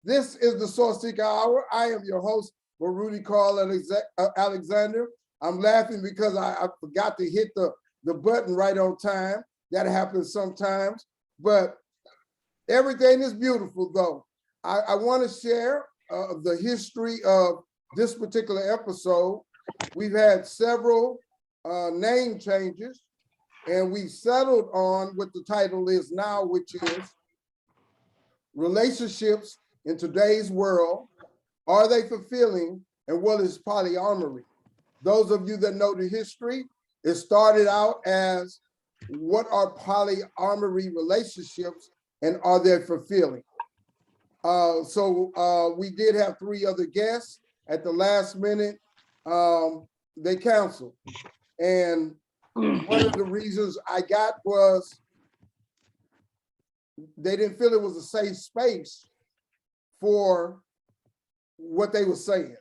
This is the Sourceseeker Hour. I am your host, Rudy Carl Alexander. I'm laughing because I forgot to hit the button right on time. That happens sometimes, but everything is beautiful though. I want to share the history of this particular episode. We've had several name changes, and we settled on what the title is now, which is Relationships in Today's World. Are they fulfilling, and what is polyamory? Those of you that know the history, it started out as what are polyamory relationships and are they fulfilling? So we did have 3 other guests. At the last minute, they canceled. And one of the reasons I got was they didn't feel it was a safe space for what they were saying.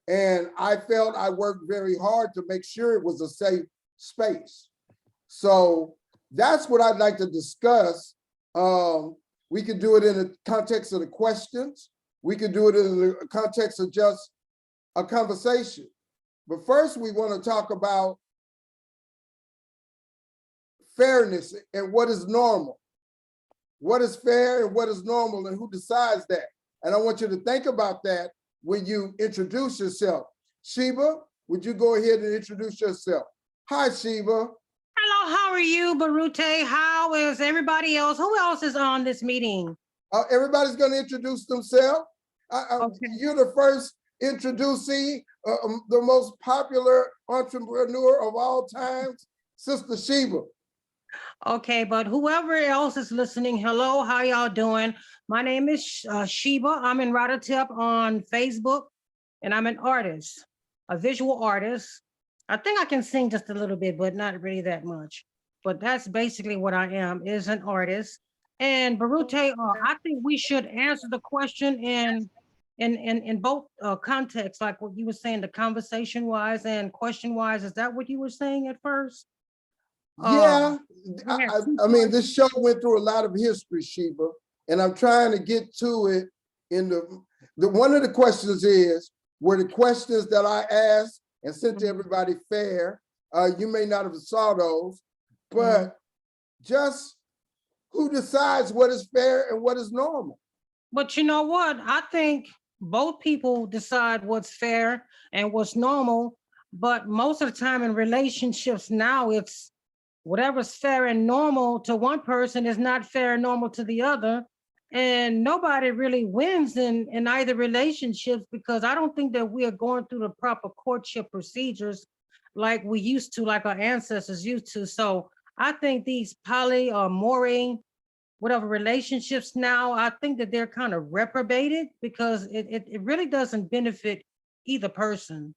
And I felt I worked very hard to make sure it was a safe space. So that's what I'd like to discuss. We could do it in the context of the questions. We could do it in the context of just a conversation. But first, we want to talk about fairness and what is normal. What is fair and what is normal, and who decides that? And I want you to think about that when you introduce yourself. Sheba, would you go ahead and introduce yourself? Hi, Sheba. Hello, how are you, Barute? How is everybody else? Who else is on this meeting? Everybody's going to introduce themselves. Okay. You're the first introducee, the most popular entrepreneur of all times, Sister Sheba. Okay, but whoever else is listening, hello, how y'all doing? My name is Sheba Amenratatep on Facebook, and I'm an artist, a visual artist. I think I can sing just a little bit, but not really that much. But that's basically what I am, is an artist. And Barute, I think we should answer the question in both contexts, like what you were saying, the conversation-wise and question-wise. Is that what you were saying at first? Yeah, I mean, this show went through a lot of history, Sheba, and I'm trying to get to it in the one of the questions is, were the questions that I asked and sent to everybody fair? You may not have saw those, but just who decides what is fair and what is normal? But you know what? I think both people decide what's fair and what's normal, but most of the time in relationships now, it's whatever's fair and normal to one person is not fair and normal to the other. And nobody really wins in either relationships, because I don't think that we are going through the proper courtship procedures like we used to, like our ancestors used to. So I think these polyamory, whatever relationships now, I think that they're kind of reprobated, because it really doesn't benefit either person.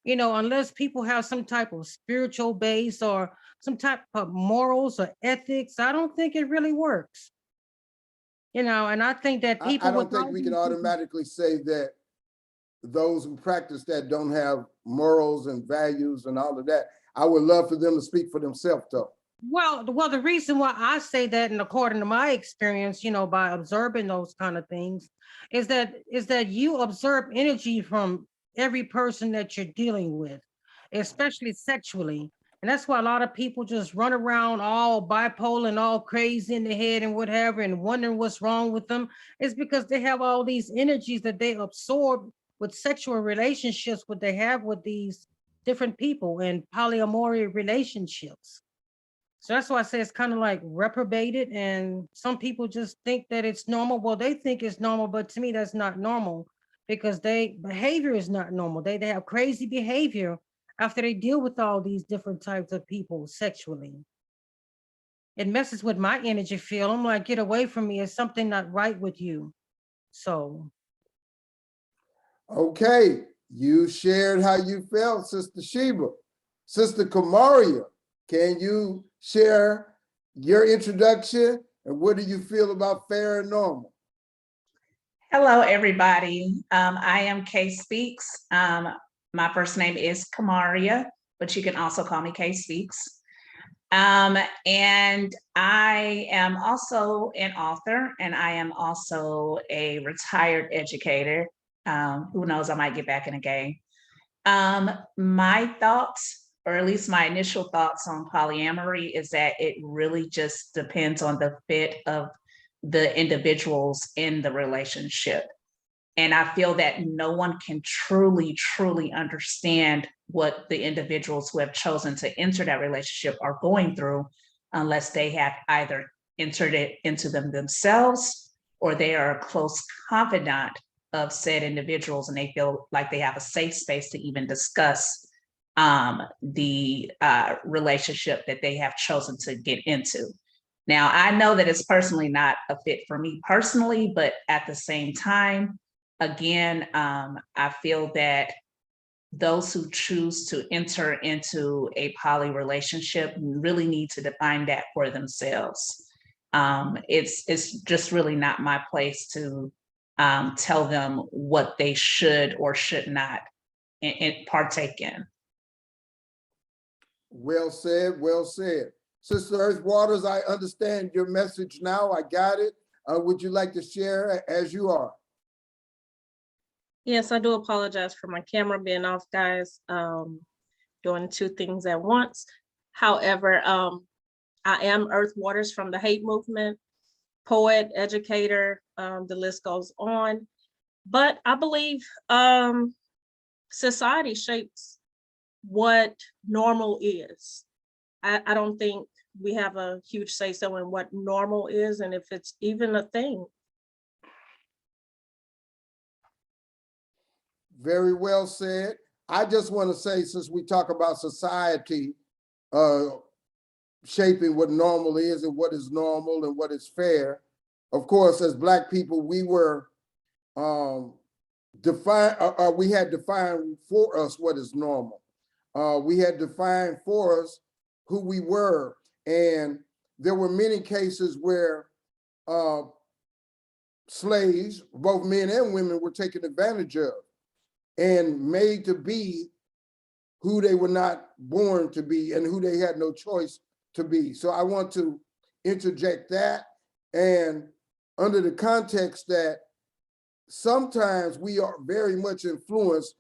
You know, unless people have some type of spiritual base or some type of morals or ethics, I don't think it really works. You know, and I think that people— I don't think we can automatically say that those who practice that don't have morals and values and all of that. I would love for them to speak for themselves, though. Well, the reason why I say that, and according to my experience, you know, by observing those kind of things, is that you observe energy from every person that you're dealing with, especially sexually. And that's why a lot of people just run around all bipolar and all crazy in the head and whatever, and wondering what's wrong with them. It's because they have all these energies that they absorb with sexual relationships, what they have with these different people and polyamory relationships. So that's why I say it's kind of like reprobated, and some people just think that it's normal. Well, they think it's normal, but to me, that's not normal, because behavior is not normal. They have crazy behavior after they deal with all these different types of people sexually. It messes with my energy field. I'm like, get away from me. It's something not right with you. So. Okay, you shared how you felt, Sister Sheba. Sister Kamaria, can you share your introduction and what do you feel about fair and normal? Hello, everybody. I am Kay Speaks. My first name is Kamaria, but you can also call me Kay Speaks. And I am also an author, and I am also a retired educator. Who knows, I might get back in the game. My thoughts, or at least my initial thoughts on polyamory, is that it really just depends on the fit of the individuals in the relationship. And I feel that no one can truly, truly understand what the individuals who have chosen to enter that relationship are going through unless they have either entered it into them themselves, or they are a close confidant of said individuals and they feel like they have a safe space to even discuss the relationship that they have chosen to get into. Now, I know that it's personally not a fit for me personally, but at the same time, again, I feel that those who choose to enter into a poly relationship really need to define that for themselves. It's just really not my place to tell them what they should or should not partake in. Well said, well said. Sister Earth Waters, I understand your message now. I got it. Would you like to share as you are? Yes, I do apologize for my camera being off, guys. Doing two things at once. However, I am Earth Waters from the Hate Movement, poet, educator, the list goes on. But I believe society shapes what normal is. I don't think we have a huge say-so in what normal is and if it's even a thing. Very well said. I just want to say, since we talk about society shaping what normal is and what is normal and what is fair, of course, as Black people, we were we had defined for us what is normal. We had defined for us who we were. And there were many cases where slaves, both men and women, were taken advantage of and made to be who they were not born to be and who they had no choice to be. So I want to interject that, and under the context that sometimes we are very much influenced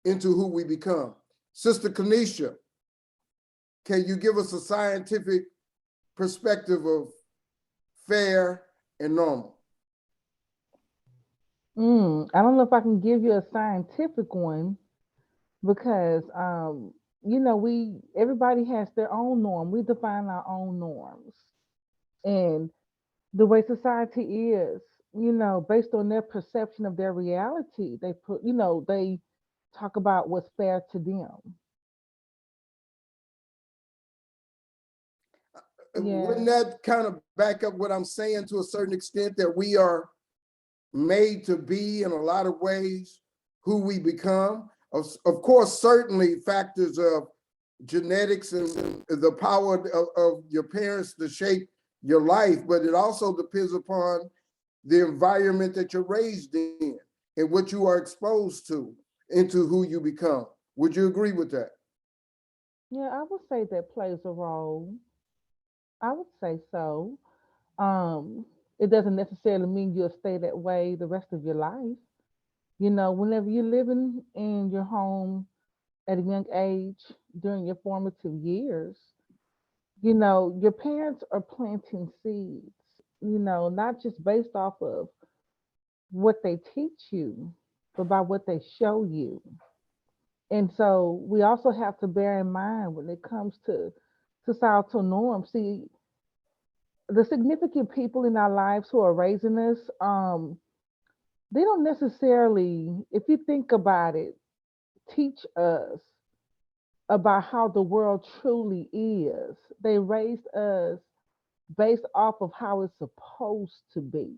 into who we become. Sister Kenisha, can you give us a scientific perspective of fair and normal? I don't know if I can give you a scientific one because, you know, everybody has their own norm. We define our own norms. And the way society is, you know, based on their perception of their reality, they put, you know, they talk about what's fair to them. Wouldn't that kind of back up what I'm saying to a certain extent, that we are made to be in a lot of ways who we become? Of course, certainly factors of genetics and the power of your parents to shape your life, but it also depends upon the environment that you're raised in and what you are exposed to into who you become. Would you agree with that? Yeah, I would say that plays a role. I would say so. It doesn't necessarily mean you'll stay that way the rest of your life. You know, whenever you're living in your home at a young age during your formative years, you know, your parents are planting seeds, you know, not just based off of what they teach you, but by what they show you. And so we also have to bear in mind when it comes to societal norms. See, the significant people in our lives who are raising us, they don't necessarily, if you think about it, teach us about how the world truly is. They raised us based off of how it's supposed to be,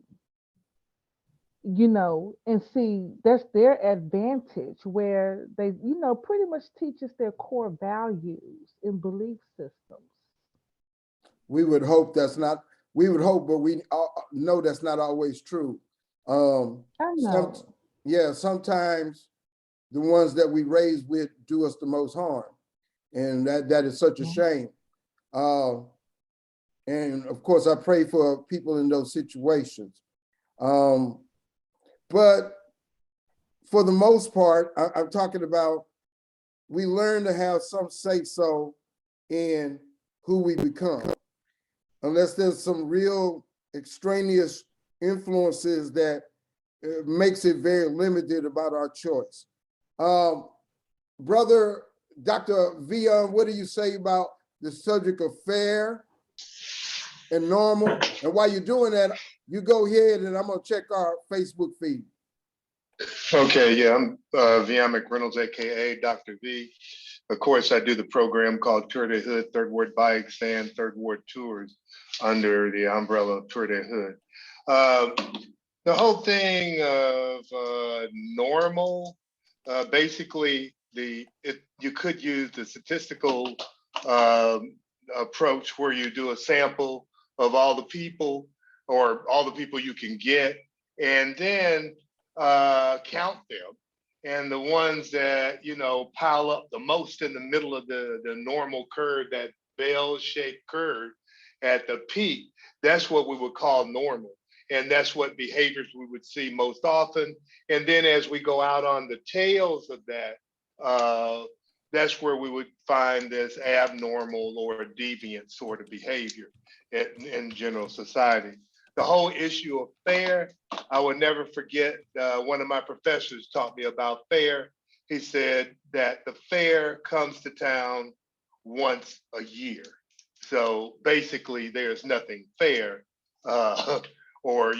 you know, and see, that's their advantage where they, you know, pretty much teach us their core values and belief systems. We would hope that's not, we would hope, but we know that's not always true. I know. Yeah, sometimes the ones that we raised with do us the most harm. And that is such a shame. And of course, I pray for people in those situations. But for the most part, I'm talking about we learn to have some say-so in who we become, unless there's some real extraneous influences that makes it very limited about our choice. Brother Dr. Veon, what do you say about the subject of fair and normal? And while you're doing that, you go ahead and I'm gonna check our Facebook feed. Okay, yeah, I'm Veon McReynolds, AKA Dr. V. Of course, I do the program called Tour de Hood, Third Ward Bikes and Third Ward Tours under the umbrella of Tour de Hood. The whole thing of normal, basically, you could use the statistical approach where you do a sample of all the people or all the people you can get, and then count them. And the ones that, pile up the most in the middle of the normal curve, that bell-shaped curve at the peak, that's what we would call normal. And that's what behaviors we would see most often. And then as we go out on the tails of that, that's where we would find this abnormal or deviant sort of behavior in general society. The whole issue of fair, I will never forget, one of my professors taught me about fair. He said that the fair comes to town once a year. So basically there's nothing fair, or,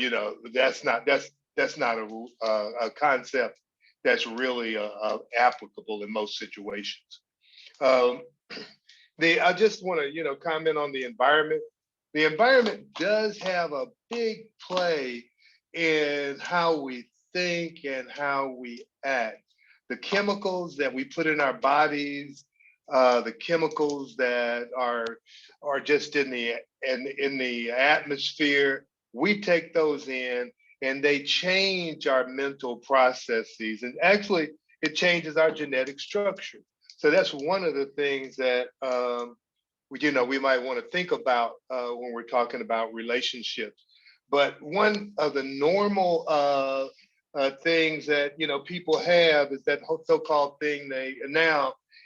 that's not a concept that's really applicable in most situations. I just want to, comment on the environment. The environment does have a big play in how we think and how we act. The chemicals that we put in our bodies, the chemicals that are just in the atmosphere, we take those in and they change our mental processes. And actually, it changes our genetic structure. So that's one of the things that we might want to think about when we're talking about relationships. But one of the normal things that people have is that so-called thing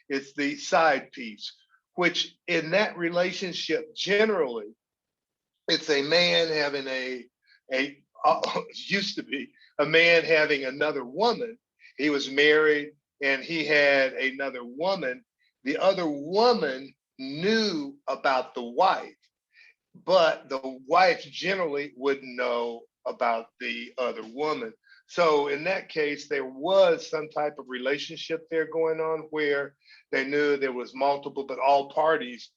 it's the side piece, which in that relationship generally, it's a man having used to be a man having another woman. He was married and he had another woman. The other woman knew about the wife, but the wife generally wouldn't know about the other woman. So in that case, there was some type of relationship there going on where they knew there was multiple, but all parties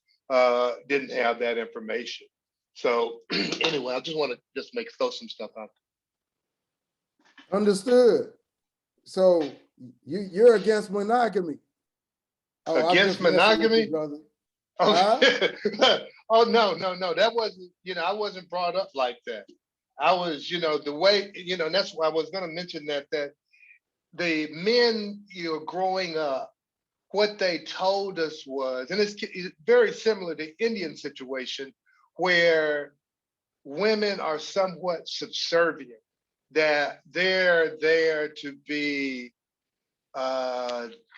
didn't have that information. So anyway, I just want to throw some stuff out there. Understood. So you're against monogamy. Against monogamy? Brother. Oh, oh no. That wasn't, I wasn't brought up like that. I was, the way, that's why I was going to mention that the men, growing up, what they told us was, and it's very similar to Indian situation, where women are somewhat subservient, that they're there to be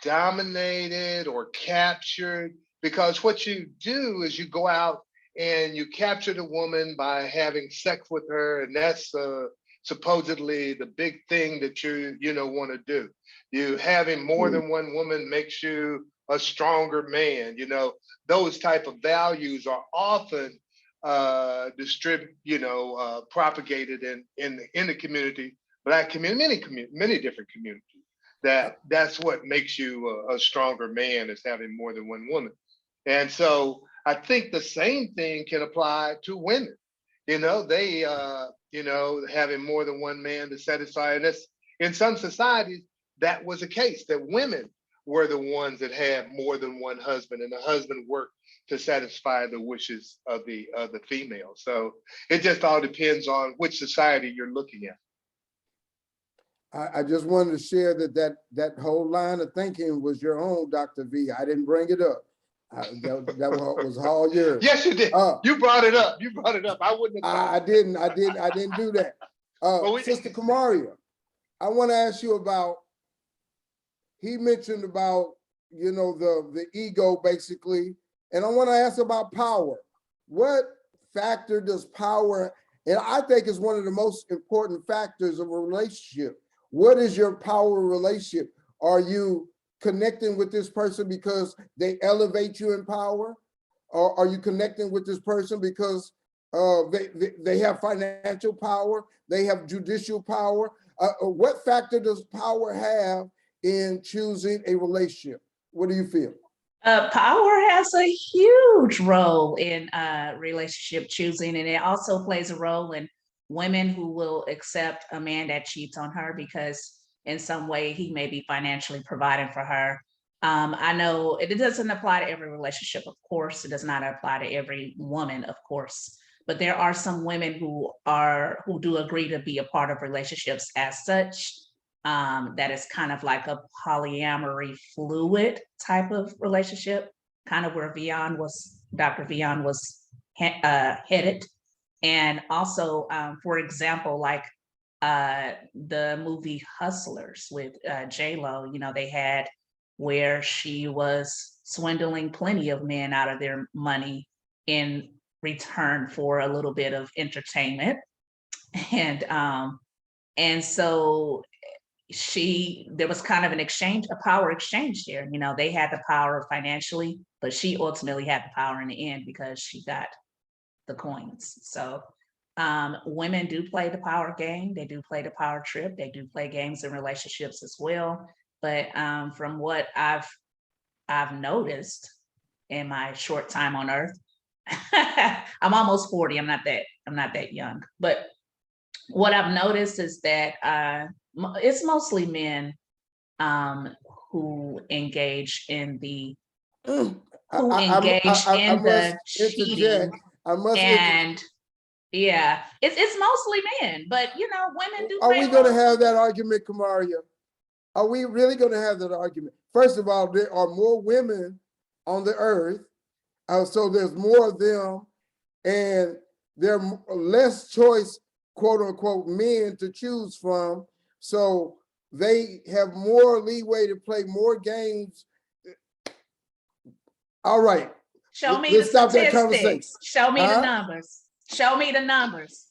dominated or captured, because what you do is you go out and you capture the woman by having sex with her, and that's supposedly the big thing that you want to do. You having more than one woman makes you a stronger man. Those type of values are often propagated in the community, Black community, many different communities. That's what makes you a stronger man, is having more than one woman. And so I think the same thing can apply to women. They having more than one man to satisfy. And that's, in some societies, that was the case, that women were the ones that had more than one husband, and the husband worked to satisfy the wishes of the female. So it just all depends on which society you're looking at. I just wanted to share that whole line of thinking was your own, Dr. V. I didn't bring it up. That was all yours. Yes, you did. You brought it up. You brought it up. I wouldn't have thought. I didn't do that. Sister Kamaria, I want to ask you about, he mentioned about, you know, the ego basically, and I want to ask about power. What factor does power, and I think is one of the most important factors of a relationship. What is your power relationship? Are you connecting with this person because they elevate you in power? Or are you connecting with this person because they have financial power, they have judicial power? What factor does power have in choosing a relationship? What do you feel? Power has a huge role in relationship choosing, and it also plays a role in women who will accept a man that cheats on her because in some way he may be financially providing for her. I know it doesn't apply to every relationship, of course. It does not apply to every woman, of course. But there are some women who do agree to be a part of relationships as such. That is kind of like a polyamory fluid type of relationship, kind of where Dr. Veon was headed. And also, for example, like the movie Hustlers with J-Lo, you know, they had where she was swindling plenty of men out of their money in return for a little bit of entertainment. And so there was kind of a power exchange there. You know, they had the power financially, but she ultimately had the power in the end because she got the coins. So women do play the power game. They do play the power trip. They do play games in relationships as well. But from what I've noticed in my short time on earth, I'm almost 40. I'm not that young. But what I've noticed is that it's mostly men who engage in the cheating. Yeah, it's mostly men, but you know, women do. Are we going to have that argument, Kamaria? Are we really going to have that argument? First of all, there are more women on the earth, so there's more of them, and there are less choice, quote unquote, men to choose from. So they have more leeway to play more games. All right. Show me the statistics. Show me the numbers. Show me the numbers.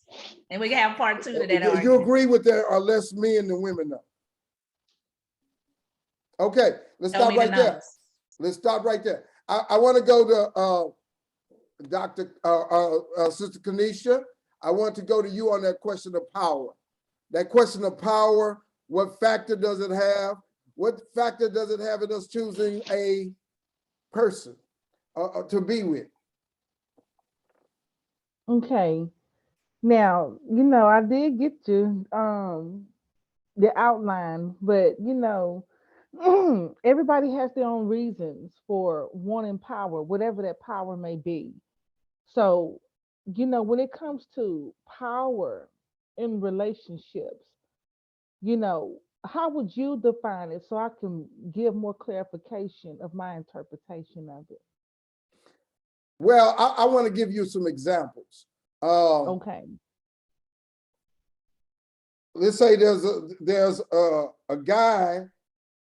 And we can have part 2 to that argument. You agree with there are less men than women now? Okay, let's stop right there. Let's stop right there. I want to go to Sister Kenisha. I want to go to you on that question of power. That question of power, what factor does it have? What factor does it have in us choosing a person to be with? Okay. Now, you know, I did get you the outline, but you know, everybody has their own reasons for wanting power, whatever that power may be. So, you know, when it comes to power in relationships, you know, how would you define it so I can give more clarification of my interpretation of it? Well, I want to give you some examples. Okay. Let's say there's a guy,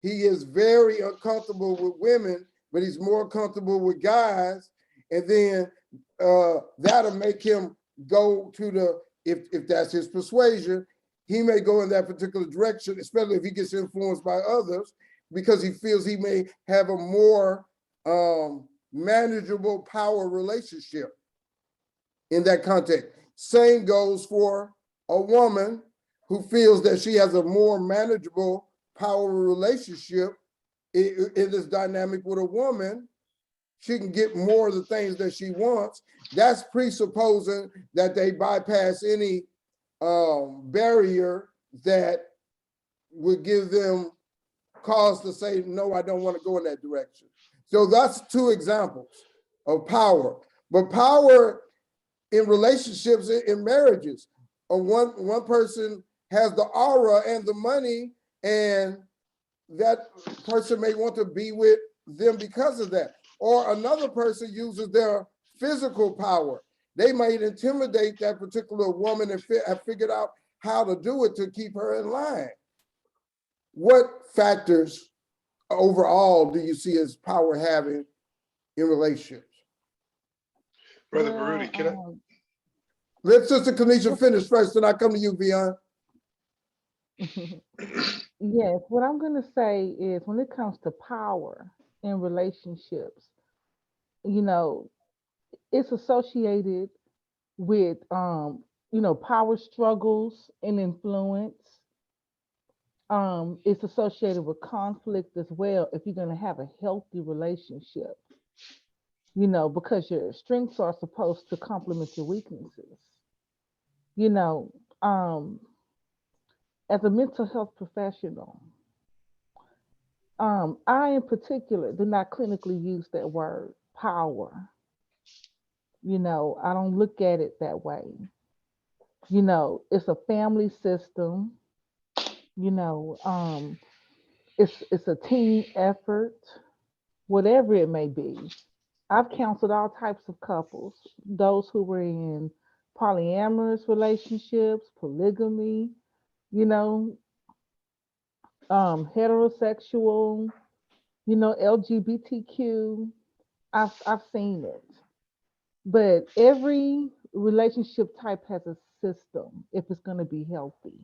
he is very uncomfortable with women, but he's more comfortable with guys. And then that'll make him go to if that's his persuasion, he may go in that particular direction, especially if he gets influenced by others, because he feels he may have a more manageable power relationship in that context. Same goes for a woman who feels that she has a more manageable power relationship in this dynamic with a woman. She can get more of the things that she wants. That's presupposing that they bypass any barrier that would give them cause to say, no, I don't want to go in that direction. So that's 2 examples of power. But power in relationships, in marriages, one person has the aura and the money, and that person may want to be with them because of that. or another person uses their physical power. They might intimidate that particular woman and have figured out how to do it to keep her in line. What factors overall do you see as power having in relationships? Brother Well, Baruti, can I? Let Sister Kenisha finish first, then I come to you, Veon. yes, what I'm going to say is when it comes to power in relationships, you know, it's associated with, power struggles and influence. It's associated with conflict as well if you're going to have a healthy relationship, because your strengths are supposed to complement your weaknesses. You know, as a mental health professional, I in particular do not clinically use that word power. I don't look at it that way. It's a family system. It's a team effort, whatever it may be. I've counseled all types of couples, those who were in polyamorous relationships, polygamy, you know, heterosexual, LGBTQ. I've seen it. But every relationship type has a system if it's going to be healthy.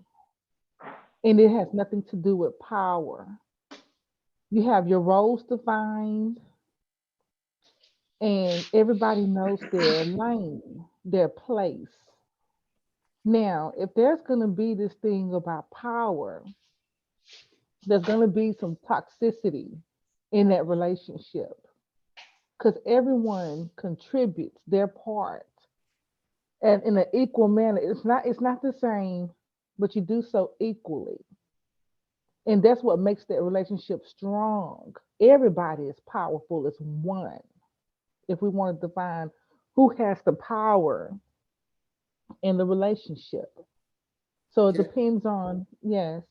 And it has nothing to do with power. You have your roles defined, and everybody knows their lane, their place. Now, if there's going to be this thing about power, there's going to be some toxicity in that relationship because everyone contributes their part and in an equal manner. It's not the same, but you do so equally. And that's what makes that relationship strong. Everybody is powerful as one. If we want to define who has the power in the relationship. So it depends on, yes.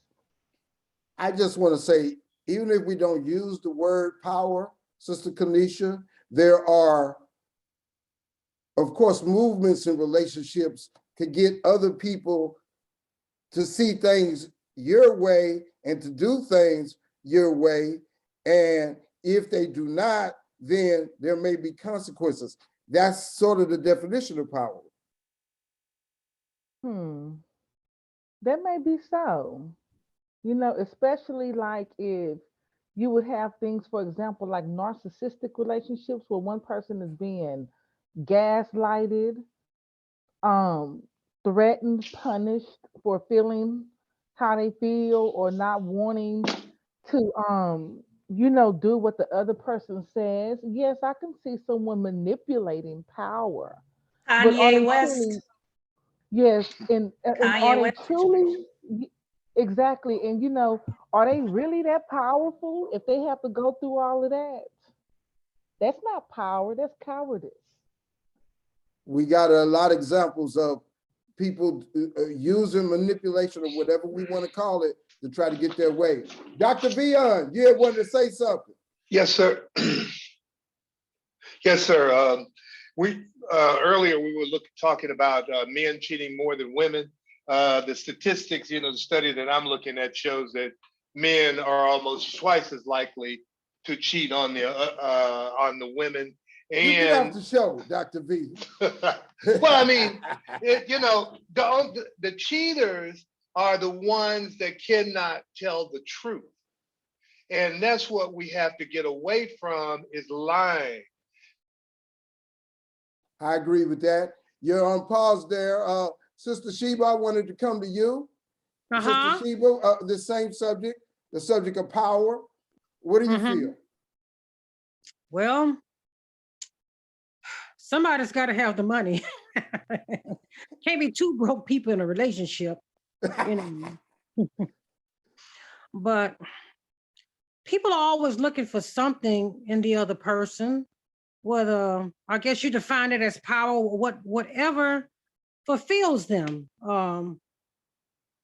I just want to say, even if we don't use the word power, Sister Kenisha, there are, of course, movements in relationships to get other people to see things your way and to do things your way. And if they do not, then there may be consequences. That's sort of the definition of power. That may be so. Especially like if you would have things, for example, like narcissistic relationships where one person is being gaslighted, threatened, punished for feeling how they feel or not wanting to do what the other person says. Yes, I can see someone manipulating power. But are Kanye they West. truly, yes, and are Kanye they West truly exactly, and are they really that powerful if they have to go through all of that? That's not power, that's cowardice. We got a lot of examples of people using manipulation or whatever we want to call it to try to get their way. Dr. Veon, you had wanted to say something. Yes, sir. Yes, sir. We earlier we were talking about men cheating more than women. The statistics, the study that I'm looking at shows that men are almost twice as likely to cheat on the women. And you get off the show, Dr. V. well, I mean, the cheaters are the ones that cannot tell the truth. And that's what we have to get away from is lying. I agree with that. You're on pause there. Sister Sheba, I wanted to come to you. Sister Sheba, the same subject, the subject of power. What do you feel? Well, somebody's got to have the money. Can't be two broke people in a relationship, But people are always looking for something in the other person, whether, I guess you define it as power, whatever fulfills them.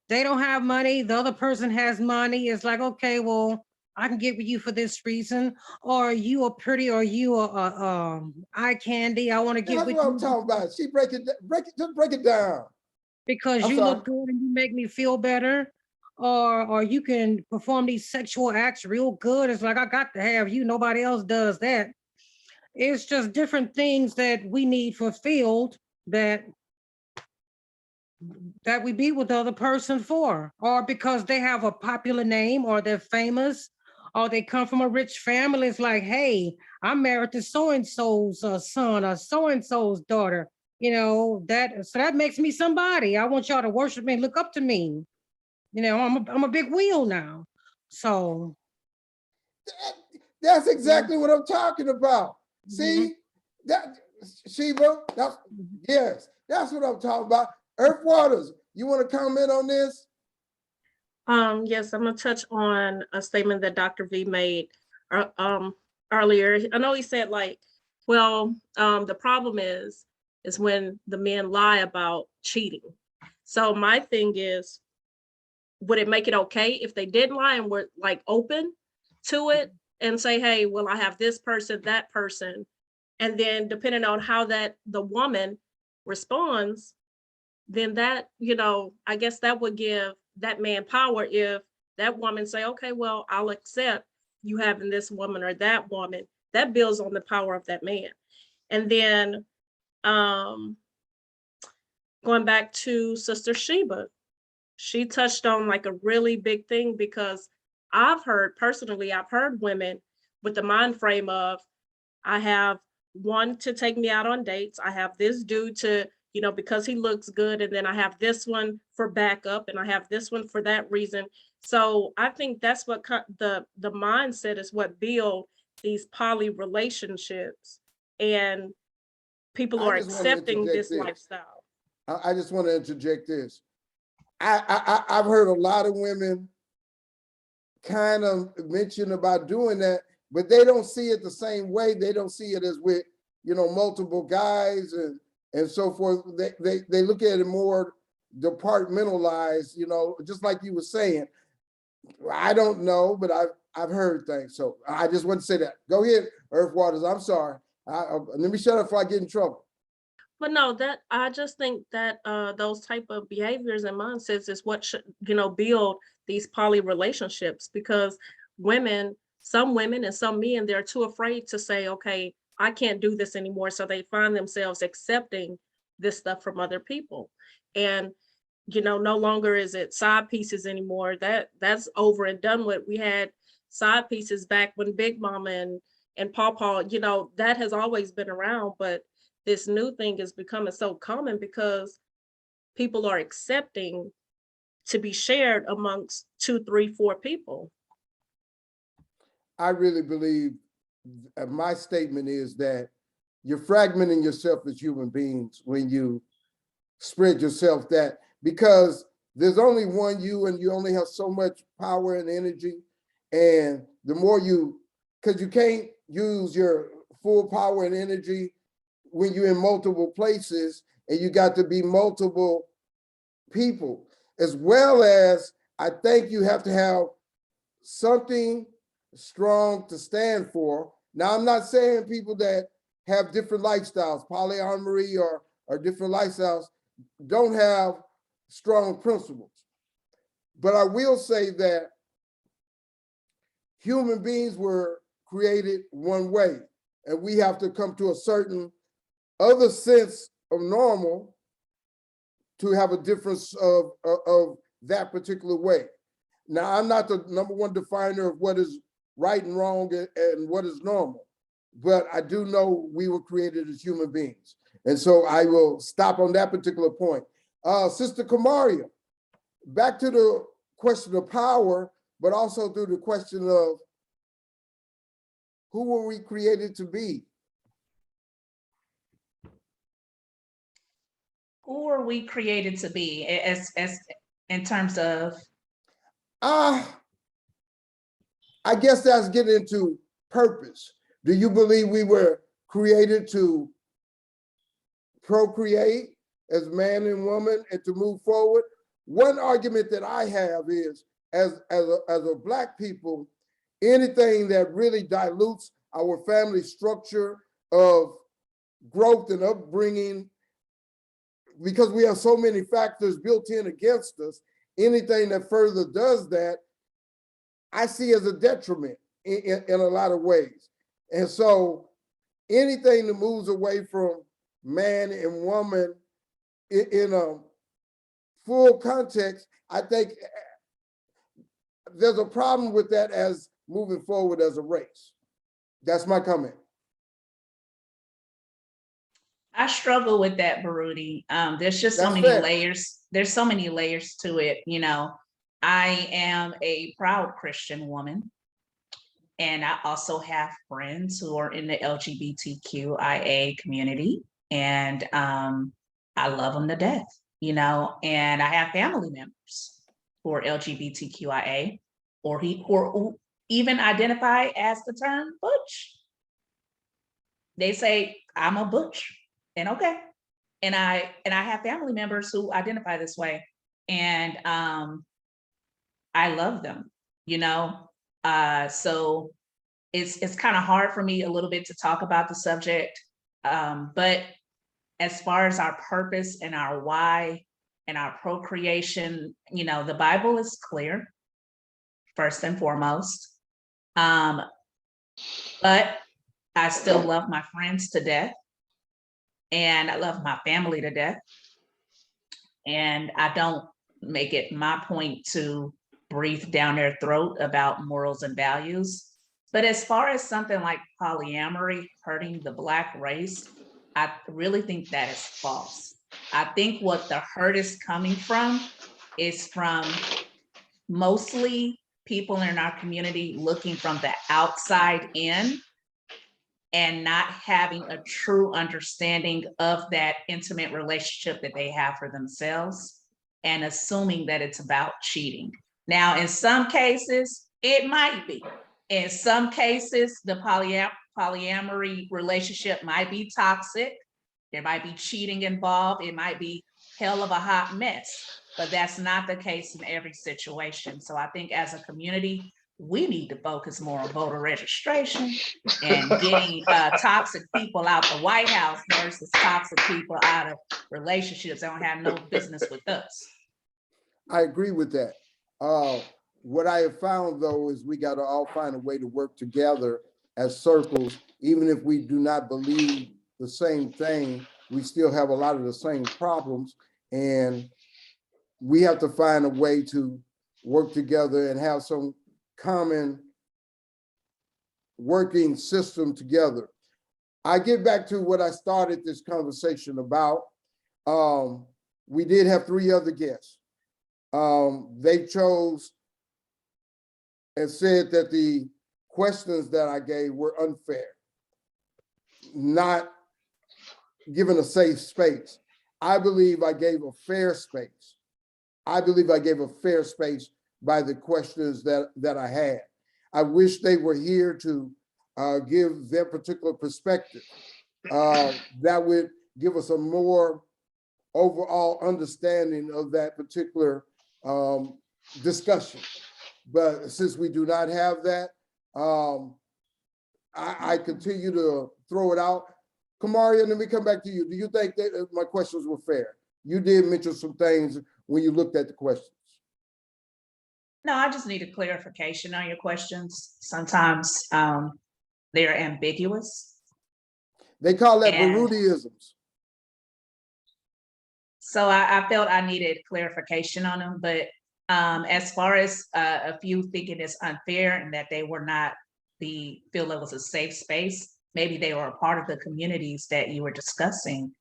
They don't have money, the other person has money. It's like, okay, well, I can get with you for this reason, or you are pretty, or you are eye candy. I want to get That's with what I'm you talking about. She just break it down. because I'm you sorry. look good and you make me feel better, or you can perform these sexual acts real good. It's like I got to have you. Nobody else does that. It's just different things that we need fulfilled that we be with the other person for, or because they have a popular name, or they're famous, or they come from a rich family. It's like, hey, I'm married to so-and-so's son or so-and-so's daughter. You know, that makes me somebody. I want y'all to worship me and look up to me. You know, I'm a big wheel now. So That's exactly what I'm talking about. See, that Sheba, yes, that's what I'm talking about. Earth Waters, you want to comment on this? Yes, I'm gonna touch on a statement that Dr. V made earlier. I know he said like, well, the problem is when the men lie about cheating. So my thing is, would it make it okay if they didn't lie and were like open to it and say, hey, well, I have this person, that person, and then depending on how that the woman responds, then that, you know, I guess that would give that man power if that woman say, okay, well, I'll accept you having this woman or that woman. That builds on the power of that man. And then going back to Sister Sheba, she touched on like a really big thing, because I've heard women with the mind frame of, I have one to take me out on dates. I have this dude to, you know, because he looks good. And then I have this one for backup, and I have this one for that reason. So I think that's what the mindset is what build these poly relationships, and people I are just want to accepting interject this this. lifestyle. I just want to interject this. I've heard a lot of women kind of mention about doing that, but they don't see it the same way. They don't see it as with, you know, multiple guys and so forth. They look at it more departmentalized, you know, just like you were saying. I don't know, but I've heard things. So I just want to say that. Go ahead, Earth Waters. I'm sorry. Let me shut up before I get in trouble. But no, that I just think that those type of behaviors and mindsets is what should, you know, build these poly relationships, because some women and some men, they're too afraid to say, okay, I can't do this anymore. So they find themselves accepting this stuff from other people. And, you know, no longer is it side pieces anymore. That's over and done with. We had side pieces back when Big Mama and Pawpaw, you know, that has always been around, but this new thing is becoming so common because people are accepting to be shared amongst 2, 3, 4 people. I really believe my statement is that you're fragmenting yourself as human beings when you spread yourself that, because there's only one you and you only have so much power and energy. And the more because you can't use your full power and energy when you're in multiple places, and you got to be multiple people, as well as I think you have to have something strong to stand for. Now, I'm not saying people that have different lifestyles, polyamory or different lifestyles, don't have strong principles. But I will say that human beings were created one way, and we have to come to a certain other sense of normal to have a difference of that particular way. Now, I'm not the number one definer of what is right and wrong and what is normal, but I do know we were created as human beings. And so I will stop on that particular point. Sister Kamaria, back to the question of power, but also through the question of who were we created to be? Who are we created to be as in terms of? I guess that's getting into purpose. Do you believe we were created to procreate as man and woman and to move forward? One argument that I have is, as a Black people, anything that really dilutes our family structure of growth and upbringing, because we have so many factors built in against us, anything that further does that, I see as a detriment in a lot of ways. And so anything that moves away from man and woman in a full context, I think there's a problem with that as moving forward as a race. That's my comment. I struggle with that, Baruti. There's just so That's many fair. layers. There's so many layers to it. You know, I am a proud Christian woman, and I also have friends who are in the LGBTQIA community, and I love them to death, you know, and I have family members who are LGBTQIA or who even identify as the term butch. They say, I'm a butch, and okay. And I have family members who identify this way, and I love them, you know. So it's kind of hard for me a little bit to talk about the subject. But as far as our purpose and our why and our procreation, you know, the Bible is clear, first and foremost. But I still love my friends to death, and I love my family to death. And I don't make it my point to breathe down their throat about morals and values. But as far as something like polyamory hurting the Black race, I really think that is false. I think what the hurt is coming from is from mostly people in our community looking from the outside in and not having a true understanding of that intimate relationship that they have for themselves and assuming that it's about cheating. Now, in some cases, it might be. In some cases, the polyamory relationship might be toxic. There might be cheating involved. It might be hell of a hot mess, but that's not the case in every situation. So I think as a community, we need to focus more on voter registration and getting toxic people out the White House versus toxic people out of relationships that don't have no business with us. I agree with that. What I have found, though, is we got to all find a way to work together as circles. Even if we do not believe the same thing, we still have a lot of the same problems. And we have to find a way to work together and have some common working system together. I get back to what I started this conversation about. We did have 3 other guests. They chose and said that the questions that I gave were unfair, not given a safe space. I believe I gave a fair space. I believe I gave a fair space by the questions that I had. I wish they were here to give their particular perspective. That would give us a more overall understanding of that particular discussion. But since we do not have that, I continue to throw it out. Kamaria, let me come back to you. Do you think that my questions were fair? You did mention some things when you looked at the questions. No, I just need a clarification on your questions. Sometimes they're ambiguous. They call that And Barudiisms. so I felt I needed clarification on them, but as far as a few thinking it's unfair and that they were not feel it was a safe space, maybe they were a part of the communities that you were discussing.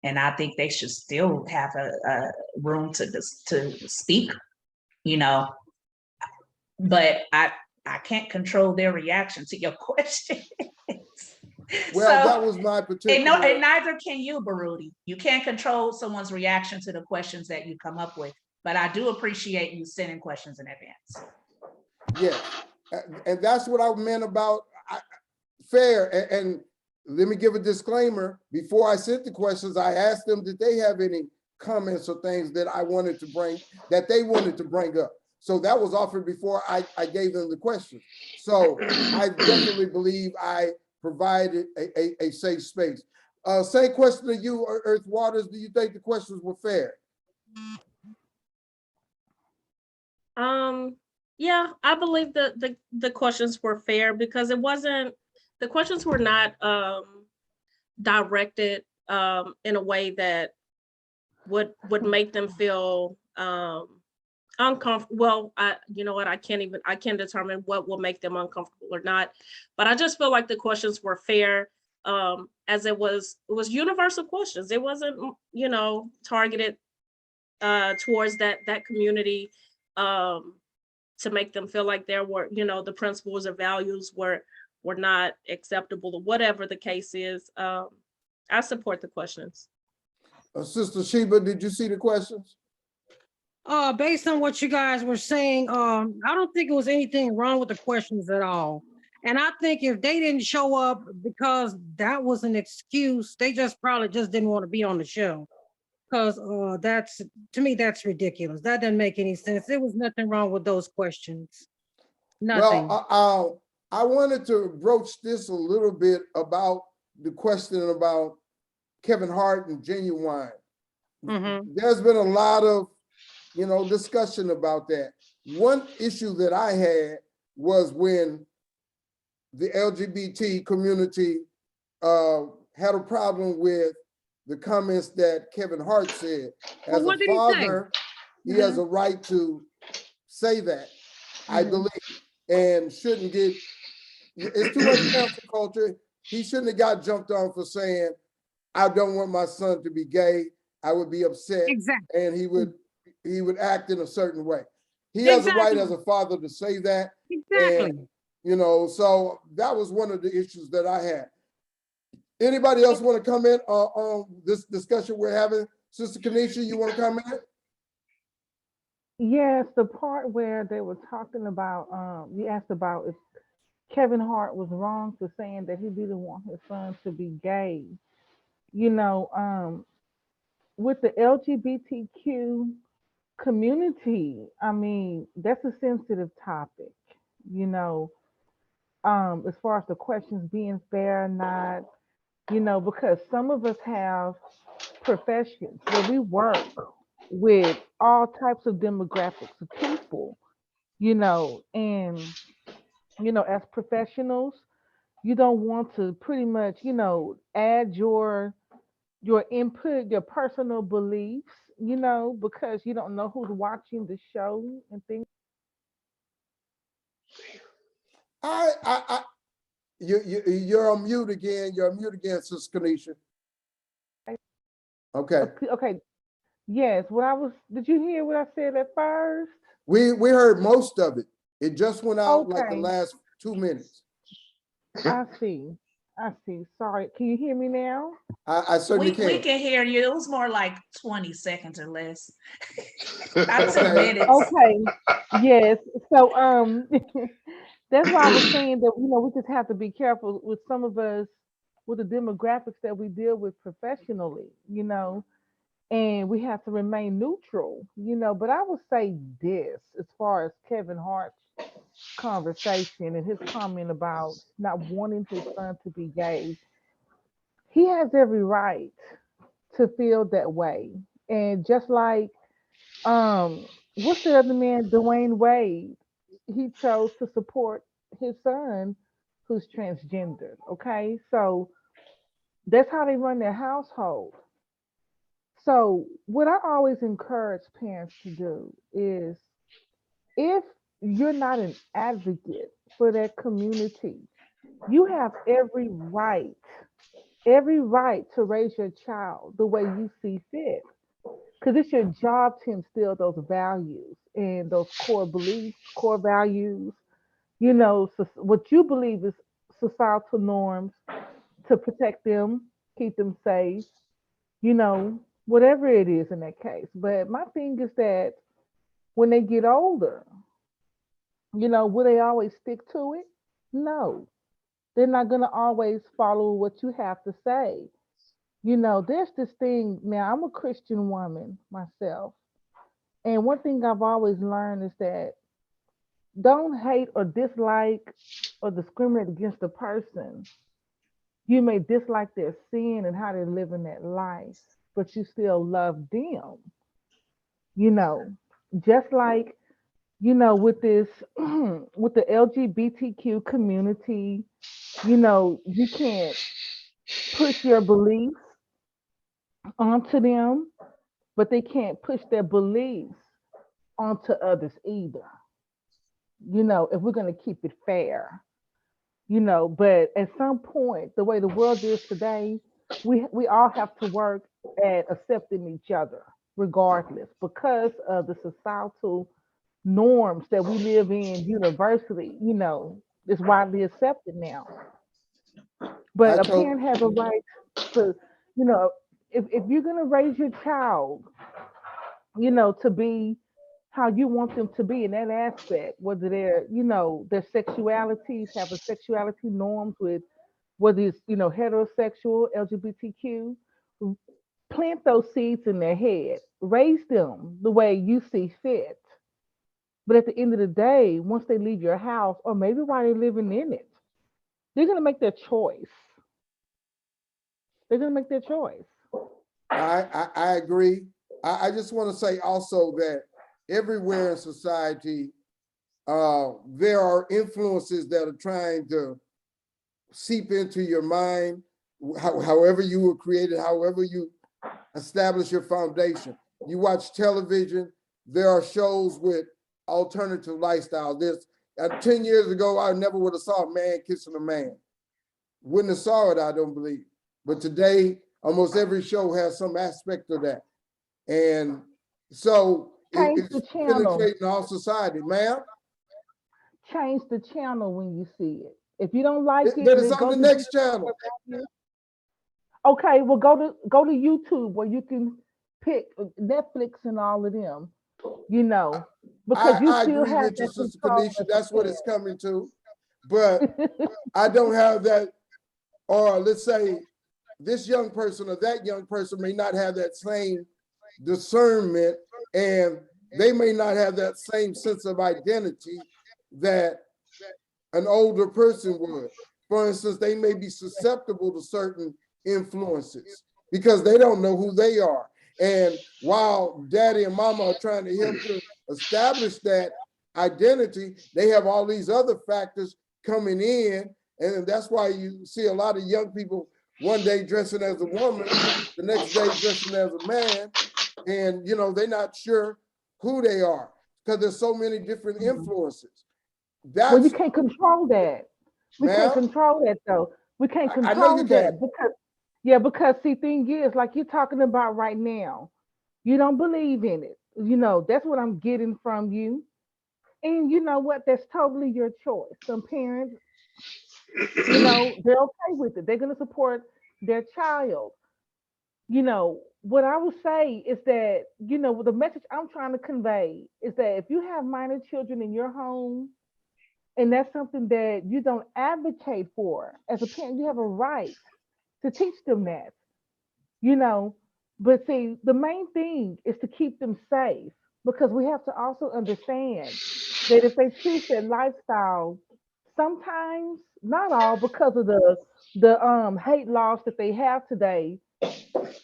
And I think they should still have a room to speak, you know, but I can't control their reaction to your question. Well, So, that was my particular. and neither can you, Baruti. You can't control someone's reaction to the questions that you come up with, but I do appreciate you sending questions in advance. Yes, and that's what I meant about fair. And let me give a disclaimer. Before I sent the questions, I asked them, did they have any comments or things that I wanted to bring, that they wanted to bring up? So that was offered before I gave them the question. So I definitely believe I provided a safe space. Same question to you, Earth Waters. Do you think the questions were fair? Yeah, I believe the questions were fair because the questions were not directed in a way that would make them feel uncomfortable. Well, you know what, I can't determine what will make them uncomfortable or not, but I just feel like the questions were fair, as it was universal questions. It wasn't, targeted towards that community, to make them feel like there were, the principles or values were not acceptable, or whatever the case is. I support the questions. Sister Sheba, did you see the questions? Based on what you guys were saying, I don't think it was anything wrong with the questions at all. And I think if they didn't show up because that was an excuse, they probably didn't want to be on the show. Because to me, that's ridiculous. That doesn't make any sense. There was nothing wrong with those questions. Nothing. Well, I wanted to broach this a little bit about the question about Kevin Hart and Genuine. There's been a lot of, discussion about that. One issue that I had was when the LGBT community had a problem with the comments that Kevin Hart said. As a father, he has a right to say that, I believe, and shouldn't get, it's too much cancel culture. He shouldn't have got jumped on for saying, I don't want my son to be gay. I would be upset. Exactly. And he would act in a certain way. He has a right as a father to say that. Exactly. And, so that was one of the issues that I had. Anybody else want to comment on this discussion we're having? Sister Kenisha, you want to comment? Yes, the part where they were talking about, you asked about if Kevin Hart was wrong for saying that he didn't want his son to be gay. With the LGBTQ community, I mean, that's a sensitive topic, as far as the questions being fair or not, because some of us have professions where we work with all types of demographics of people, and, as professionals, you don't want to pretty much, add your input, your personal beliefs, because you don't know who's watching the show and things. You're on mute again. You're on mute again, Sister Kenisha. Okay. Okay. Yes. Did you hear what I said at first? We heard most of it. It just went out like the Okay. last 2 minutes. I see. Sorry. Can you hear me now? I certainly can. We can hear you. It was more like 20 seconds or less. Not 2 Okay. minutes. Okay. Yes. So that's why I was saying that we just have to be careful with some of us with the demographics that we deal with professionally, and we have to remain neutral, But I would say this as far as Kevin Hart's conversation and his comment about not wanting his son to be gay. He has every right to feel that way. And just like what's the other man, Dwayne Wade, he chose to support his son who's transgender. Okay. So that's how they run their household. So what I always encourage parents to do is if you're not an advocate for that community, you have every right to raise your child the way you see fit. Because it's your job to instill those values and those core beliefs, core values, what you believe is societal norms to protect them, keep them safe, whatever it is in that case. But my thing is that when they get older, will they always stick to it? No. They're not going to always follow what you have to say. There's this thing now, I'm a Christian woman myself, And one thing I've always learned is that don't hate or dislike or discriminate against a person. You may dislike their sin and how they're living that life, but you still love them. You know, just like, with this, with the LGBTQ community, you can't push your beliefs onto them, but they can't push their beliefs onto others either. If we're going to keep it fair, but at some point, the way the world is today, we all have to work at accepting each other regardless because of the societal norms that we live in university, is widely accepted now. I But a told parent has a right to, you know, if you're gonna raise your child, to be how you want them to be in that aspect, whether their sexualities have a sexuality norms with whether it's, heterosexual, LGBTQ, plant those seeds in their head, raise them the way you see fit. But at the end of the day, once they leave your house, or maybe while they're living in it, they're gonna make their choice. They're gonna make their choice. I agree. I just want to say also that everywhere in society, there are influences that are trying to seep into your mind, however you were created, however you establish your foundation. You watch television, there are shows with alternative lifestyle. There's 10 years ago, I never would have saw a man kissing a man. Wouldn't have saw it, I don't believe. But today, almost every show has some aspect of that. And so Change it's the channel. penetrating all society, ma'am. Change the channel when you see it. If you don't like it But and it's it on the goes next against channel. your values, okay, well go to YouTube where you can pick Netflix and all of them, because you I still agree have with you, that Sister control Kenisha. as That's a what it's coming to. But I don't have that, or let's say this young person or that young person may not have that same discernment, and they may not have that same sense of identity that an older person would. For instance, they may be susceptible to certain influences because they don't know who they are. And while daddy and mama are trying to help them establish that identity, they have all these other factors coming in. And that's why you see a lot of young people one day dressing as a woman, the next day dressing as a man. And, they're not sure who they are because there's so many different influences. well, you That's, can't control that. We can't ma'am, control that though. We can't I know you control can't. that because see, thing is, like you're talking about right now, you don't believe in it. That's what I'm getting from you. And you know what? That's totally your choice. Some parents, they're okay with it. They're gonna support their child. What I would say is that, the message I'm trying to convey is that if you have minor children in your home and that's something that you don't advocate for, as a parent, you have a right to teach them that, you know. But see, the main thing is to keep them safe because we have to also understand that if they choose that lifestyle, sometimes, not all, because of the hate laws that they have today,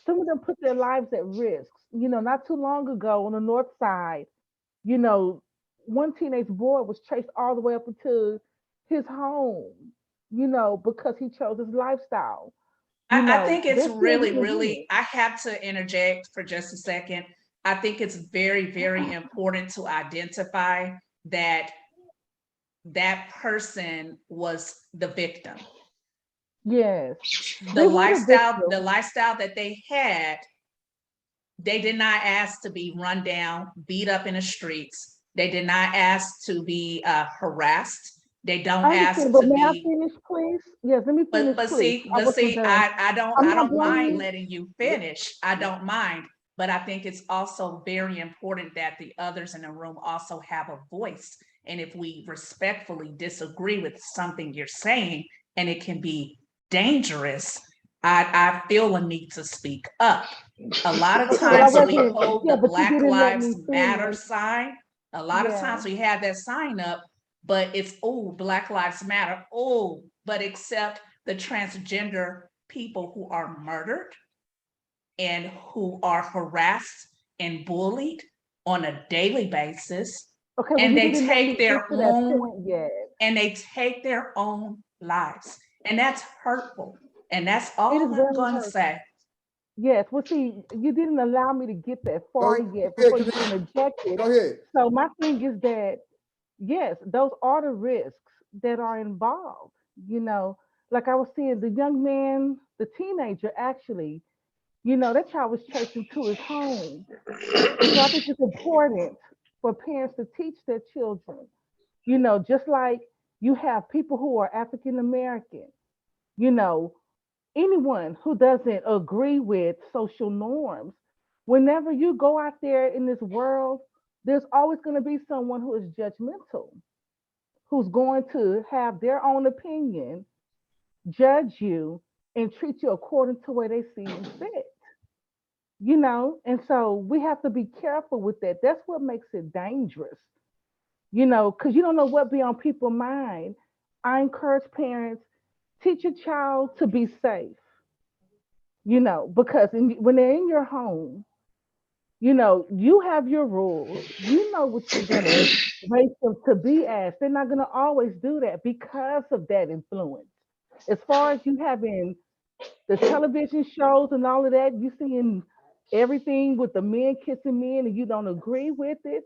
some of them put their lives at risk. Not too long ago on the north side, you know, one teenage boy was chased all the way up into his home, because he chose his lifestyle. I think it's They're still really, living really, here. I have to interject for just a second. I think it's very, very important to identify that that person was the victim. Yes, The they were the lifestyle, victim. the lifestyle that they had, they did not ask to be run down, beat up in the streets. They did not ask to be harassed. They don't I ask understand, but to may I be, finish, please? Yes, let me but finish, but please. see, I but wasn't see, done. I I'm don't not blaming mind you. letting you finish. I don't mind, but I think it's also very important that the others in the room also have a voice. And if we respectfully disagree with something you're saying, and it can be dangerous, I feel a need to speak up. A lot of Okay, but I times when we wasn't. hold Yeah, the but you Black didn't let Lives me Matter finish. sign, a lot of Yeah. times we have that sign up, but it's, oh, Black Lives Matter, oh, but except the transgender people who are murdered and who are harassed and bullied on a daily basis, Okay, well, and you they didn't let me take get their to that own point yet. lives. And that's hurtful. And that's It is all I'm very going to hurtful. say. Yes, well, see, you didn't allow me to get that far Go yet ahead, before you Kanisha. interjected. Go ahead. So my thing is that, yes, those are the risks that are involved. You know, like I was saying, the young man, the teenager, actually, that child was chased into his home. And so I think it's important for parents to teach their children, just like you have people who are African American, you know, anyone who doesn't agree with social norms, whenever you go out there in this world, there's always going to be someone who is judgmental, who's going to have their own opinion, judge you, and treat you according to where they see fit. And so we have to be careful with that. That's what makes it dangerous, because you don't know what be on people's mind. I encourage parents, teach your child to be safe, because when they're in your home, you have your rules. You know what you're going to raise them to be as. They're not going to always do that because of that influence. As far as you having the television shows and all of that, you seeing everything with the men kissing men and you don't agree with it,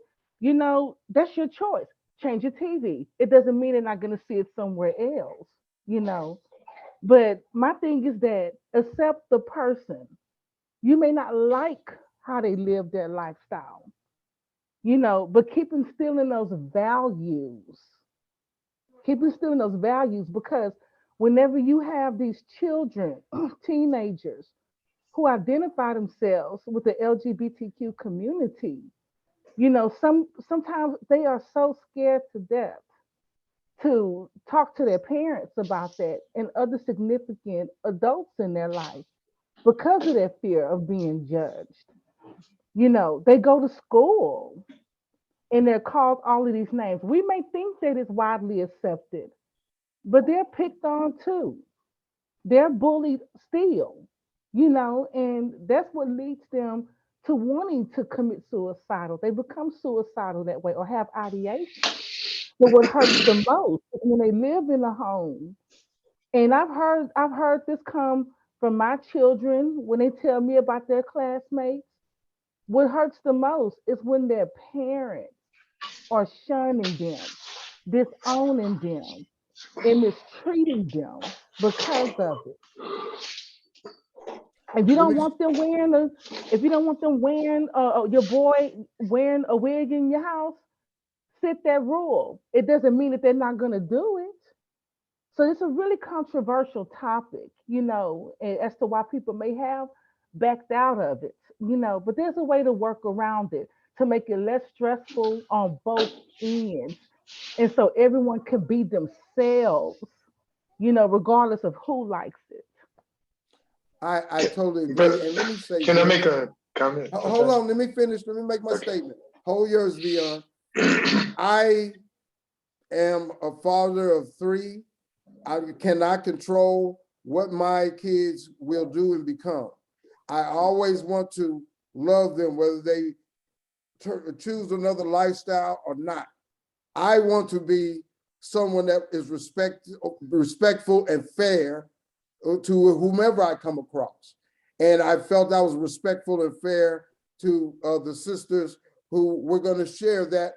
that's your choice. Change your TV. It doesn't mean they're not going to see it somewhere else, you know. But my thing is that accept the person. You may not like how they live their lifestyle, but keep instilling those values. Keep instilling those values because whenever you have these children, teenagers who identify themselves with the LGBTQ community, sometimes they are so scared to death to talk to their parents about that and other significant adults in their life because of their fear of being judged. They go to school and they're called all of these names. We may think that it's widely accepted, but they're picked on too. They're bullied still, and that's what leads them to wanting to commit suicidal. They become suicidal that way or have ideation. But what hurts the most is when they live in a home. And I've heard this come from my children when they tell me about their classmates. What hurts the most is when their parents are shunning them, disowning them, and mistreating them because of it. If you Let don't me want them wearing a, if you don't want them wearing your boy wearing a wig in your house, set that rule. It doesn't mean that they're not going to do it. So it's a really controversial topic, as to why people may have backed out of it, but there's a way to work around it to make it less stressful on both ends. And so everyone can be themselves, regardless of who likes it. I totally agree. And let me say Can I this. make a comment? Hold on, let me finish. Let me make my statement. Hold yours, Veon. I am a father of three. I cannot control what my kids will do and become. I always want to love them, whether they choose another lifestyle or not. I want to be someone that is respectful and fair to whomever I come across. And I felt I was respectful and fair to the sisters who were going to share that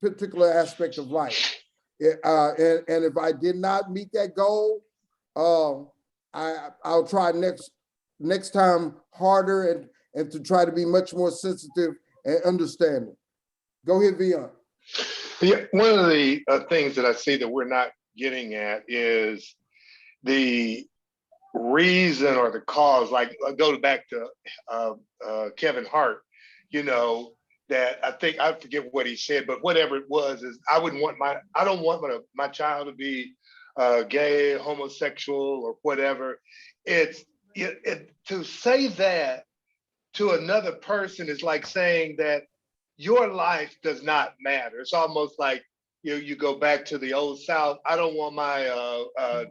particular aspect of life. And if I did not meet that goal, I'll try next time harder and to try to be much more sensitive and understanding. Go ahead, Veon. Yeah, one of the things that I see that we're not getting at is the reason or the cause. Like I go back to Kevin Hart, that I think I forget what he said, but whatever it was is I don't want my child to be gay, homosexual, or whatever. It's to say that to another person is like saying that your life does not matter. It's almost like you go back to the old South. I don't want my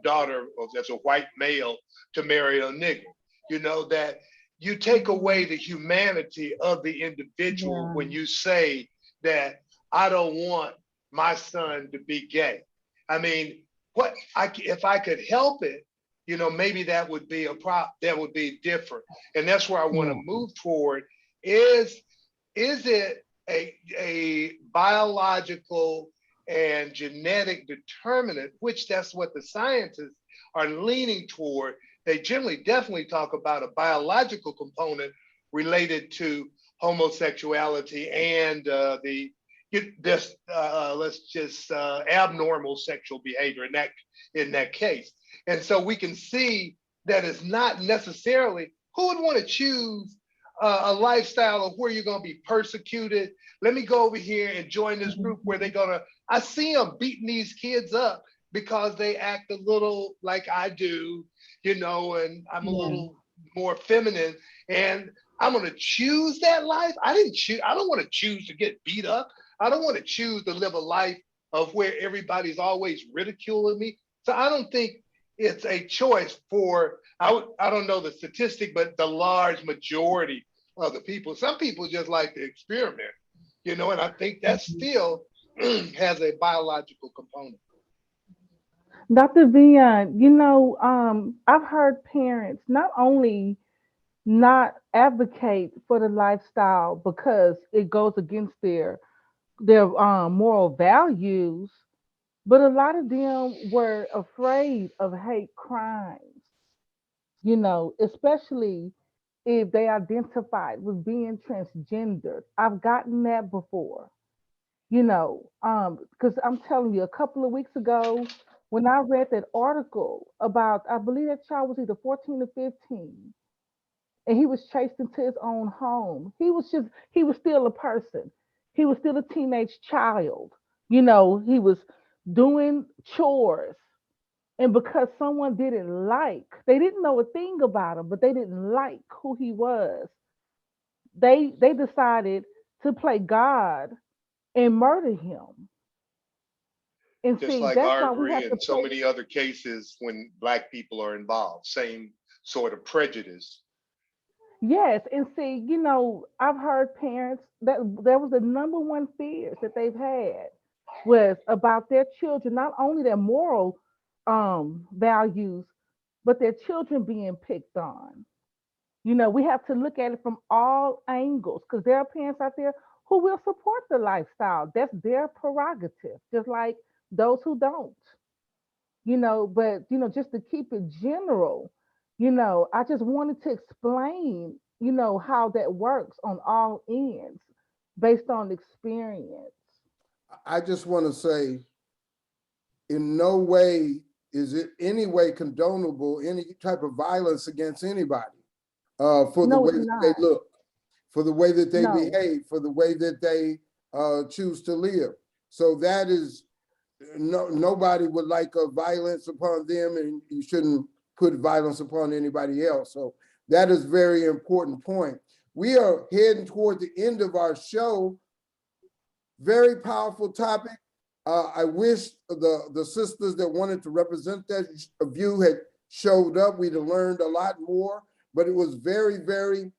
daughter, as a white male, to marry a nigger. You know, that you take away the humanity of the individual when you say that I don't want my son to be gay. I mean, if I could help it, you know, maybe that would be that would be different. And that's where I want to move toward. Is it a biological and genetic determinant, which that's what the scientists are leaning toward. They generally definitely talk about a biological component related to homosexuality and abnormal sexual behavior in that case. And so we can see that it's not necessarily who would want to choose a lifestyle of where you're going to be persecuted. Let me go over here and join this group where they're going to, I see them beating these kids up because they act a little like I do, you know, and I'm a little more feminine, and I'm going to choose that life. I don't want to choose to get beat up. I don't want to choose to live a life of where everybody's always ridiculing me. So I don't think it's a choice for, I don't know the statistic, but the large majority of the people. Some people just like to experiment, you know, and I think that still has a biological component. Dr. Veon, you know, I've heard parents not only not advocate for the lifestyle because it goes against their moral values, but a lot of them were afraid of hate crimes, you know, especially if they identified with being transgendered. I've gotten that before, you know, because I'm telling you, a couple of weeks ago, when I read that article about, I believe that child was either 14 or 15, and he was chased into his own home. He was still a person. He was still a teenage child. You know, he was doing chores. And because someone they didn't know a thing about him, but they didn't like who he was, they decided to play God and murder him. And Just see, like that's why we Arbery have to and so play. many other cases when Black people are involved, same sort of prejudice. Yes, and see, you know, I've heard parents that that was the number one fears that they've had was about their children, not only their moral values, but their children being picked on. You know, we have to look at it from all angles because there are parents out there who will support the lifestyle. That's their prerogative, just like those who don't, you know, but you know, just to keep it general, you know, I just wanted to explain, you know, how that works on all ends based on experience. I just want to say, in no way is it any way condonable any type of violence against anybody for the No, way it's that they not. look, for the way that they No. behave, for the way that they choose to live. So that is nobody would like a violence upon them, and you shouldn't put violence upon anybody else. So that is a very important point. We are heading toward the end of our show. Very powerful topic. I wish the sisters that wanted to represent that view had showed up. We'd have learned a lot more, but it was very, very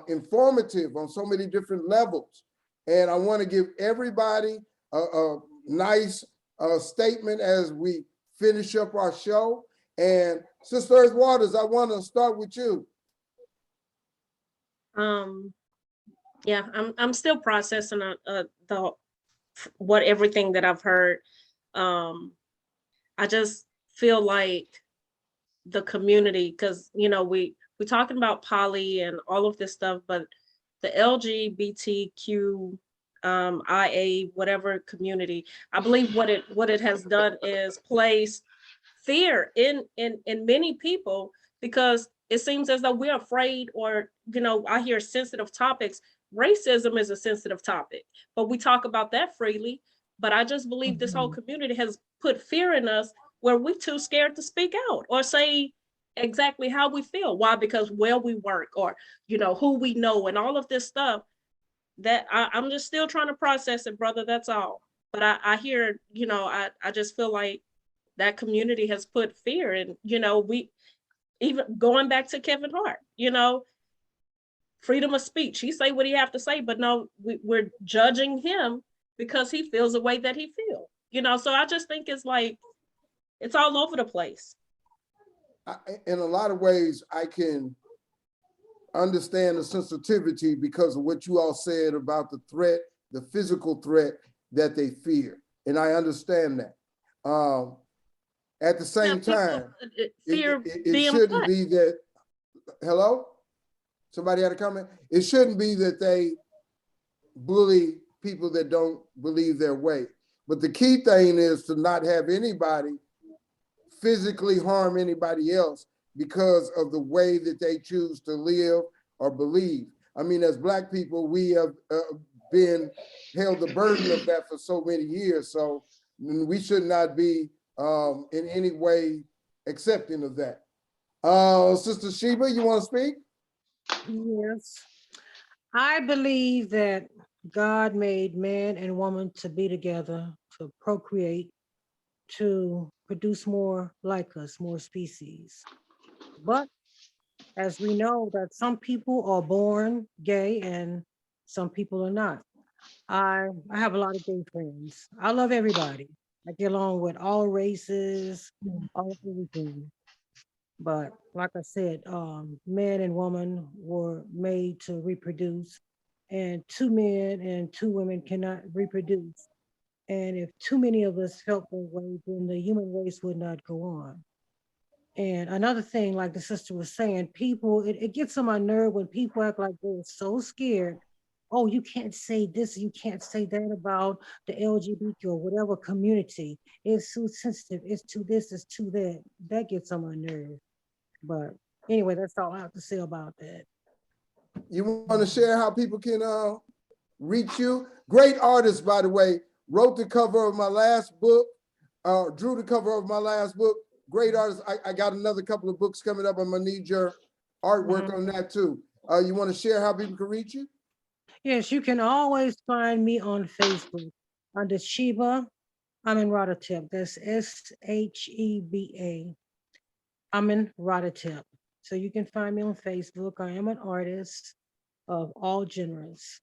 informative on so many different levels. And I want to give everybody a nice statement as we finish up our show. And Sister Earth Waters, I want to start with you. Yeah, I'm still processing everything that I've heard. I just feel like the community, because you know we're talking about poly and all of this stuff, but the LGBTQ IA whatever community, I believe what it has done is place fear in many people, because it seems as though we're afraid, or you know, I hear sensitive topics. Racism is a sensitive topic, but we talk about that freely. But I just believe this whole community has put fear in us where we're too scared to speak out or say exactly how we feel. Why? Because where we work, or, you know, who we know, and all of this stuff that I'm just still trying to process it, brother. That's all. But I hear, you know, I just feel like that community has put fear in, you know, we even going back to Kevin Hart, you know, freedom of speech. He say what he have to say, but no, we're judging him because he feels the way that he feels, you know. So I just think it's like, it's all over the place. In a lot of ways, I can understand the sensitivity because of what you all said about the threat, the physical threat that they fear. And I understand that. At the same time, Fear it shouldn't be that, hello? Somebody had a comment? It shouldn't be that they bully people that don't believe their way. But the key thing is to not have anybody physically harm anybody else because of the way that they choose to live or believe. I mean, as Black people, we have been held the burden of that for so many years. So we should not be in any way accepting of that. Sister Sheba, you want to speak? Yes. I believe that God made man and woman to be together, to procreate, to produce more like us, more species. But as we know that some people are born gay and some people are not. I have a lot of gay friends. I love everybody. I get along with all races, all everything. But like I said, man and woman were made to reproduce, and two men and two women cannot reproduce. And if too many of us felt that way, then the human race would not go on. And another thing, like the sister was saying, people, it gets on my nerve when people act like they're so scared. Oh, you can't say this, you can't say that about the LGBT or whatever community. It's too sensitive, it's too this, it's too that. That gets on my nerve. But anyway, that's all I have to say about that. You want to share how people can reach you? Great artist, by the way, wrote the cover of my last book, drew the cover of my last book. Great artist. I got another couple of books coming up. I'm gonna need your artwork on that too. You want to share how people can reach you? Yes, you can always find me on Facebook under Sheba Amenratatep. That's Sheba Amenratatep. So you can find me on Facebook. I am an artist of all genres.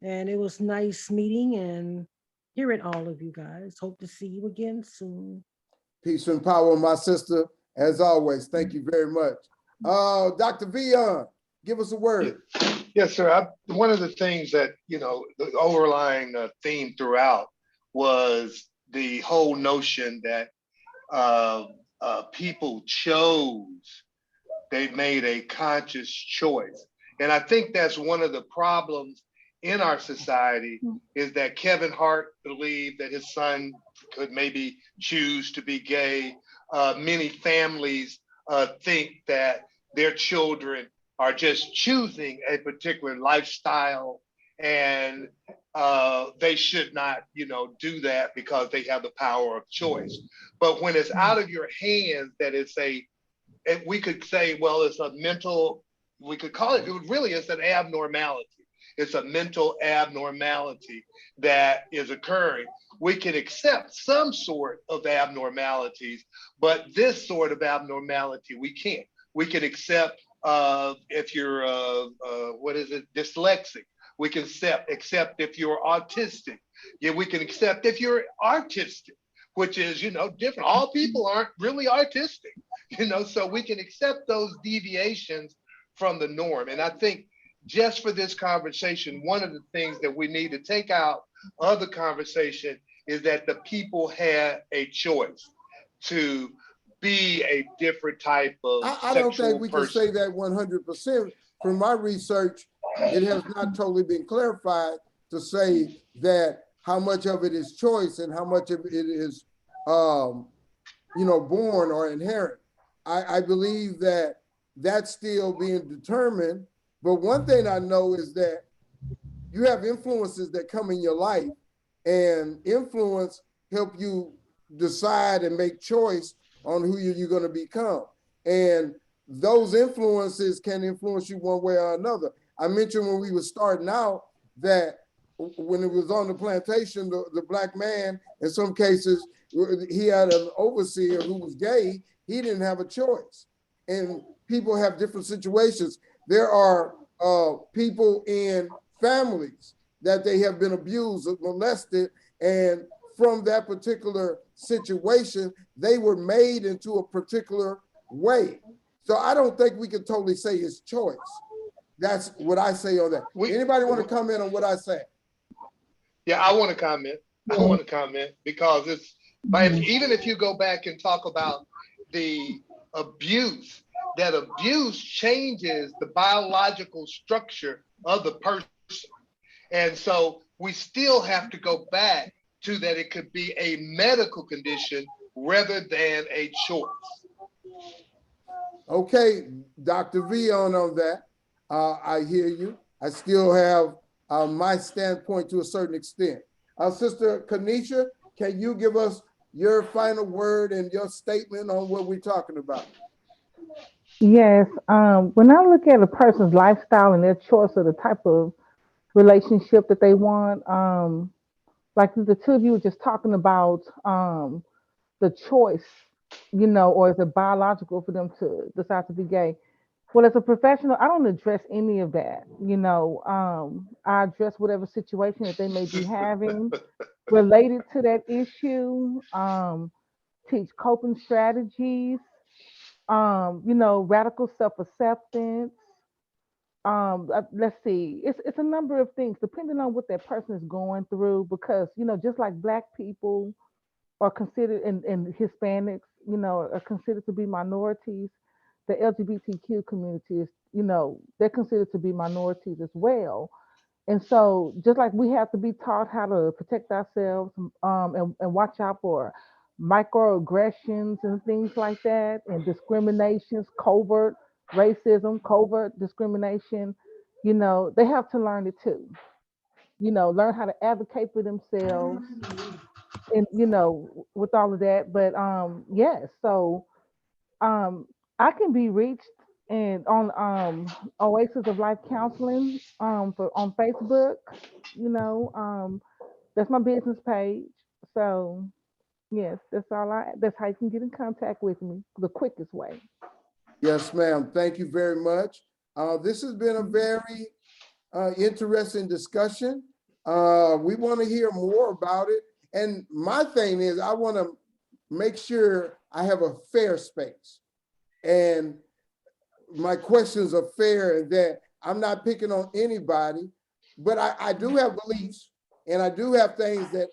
And it was nice meeting and hearing all of you guys. Hope to see you again soon. Peace and power, my sister. As always, thank you very much. Dr. Veon, give us a word. Yes, sir. One of the things that, you know, the overlying theme throughout was the whole notion that people chose, they made a conscious choice. And I think that's one of the problems in our society is that Kevin Hart believed that his son could maybe choose to be gay. Many families think that their children are just choosing a particular lifestyle and they should not, you know, do that because they have the power of choice. But when it's out of your hands, that it's we could say, well, it's a mental, we could call it really is an abnormality. It's a mental abnormality that is occurring. We can accept some sort of abnormalities, but this sort of abnormality, we can't. We can accept if you're, dyslexic. We can accept if you're autistic. Yeah, we can accept if you're artistic, which is, you know, different. All people aren't really artistic, you know, so we can accept those deviations from the norm. And I think just for this conversation, one of the things that we need to take out of the conversation is that the people had a choice to be a different type of I don't think we person. can say that 100%. From my research, it has not totally been clarified to say that how much of it is choice and how much of it is, you know, born or inherent. I believe that that's still being determined. But one thing I know is that you have influences that come in your life, and influence help you decide and make choice on who you're going to become. And those influences can influence you one way or another. I mentioned when we were starting out that when it was on the plantation, the black man, in some cases, he had an overseer who was gay. He didn't have a choice. And people have different situations. There are people in families that they have been abused or molested, and from that particular situation, they were made into a particular way. So I don't think we can totally say it's choice. That's what I say on that. Anybody want to comment on what I said? Yeah, I want to comment. I want to comment because it's, but even if you go back and talk about the abuse, that abuse changes the biological structure of the person. And so we still have to go back to that it could be a medical condition rather than a choice. Okay, Dr. Veon on that. I hear you. I still have my standpoint to a certain extent. Sister Kenisha, can you give us your final word and your statement on what we're talking about? Yes. When I look at a person's lifestyle and their choice of the type of relationship that they want, like the two of you were just talking about the choice, or is it biological for them to decide to be gay? Well, as a professional, I don't address any of that. I address whatever situation that they may be having related to that issue, teach coping strategies, radical self-acceptance. Let's see, it's a number of things depending on what that person is going through, because, just like Black people are considered and Hispanics, are considered to be minorities, the LGBTQ community is, they're considered to be minorities as well. And so just like we have to be taught how to protect ourselves, and watch out for microaggressions and things like that, and discriminations, covert racism, covert discrimination, they have to learn it too. Learn how to advocate for themselves, and with all of that. But yes, so I can be reached and on Oasis of Life Counseling on Facebook. That's my business page. So yes, that's how you can get in contact with me the quickest way. Yes, ma'am. Thank you very much. This has been a very interesting discussion. We want to hear more about it. And my thing is, I want to make sure I have a fair space. And my questions are fair, and that I'm not picking on anybody, but I do have beliefs, and I do have things that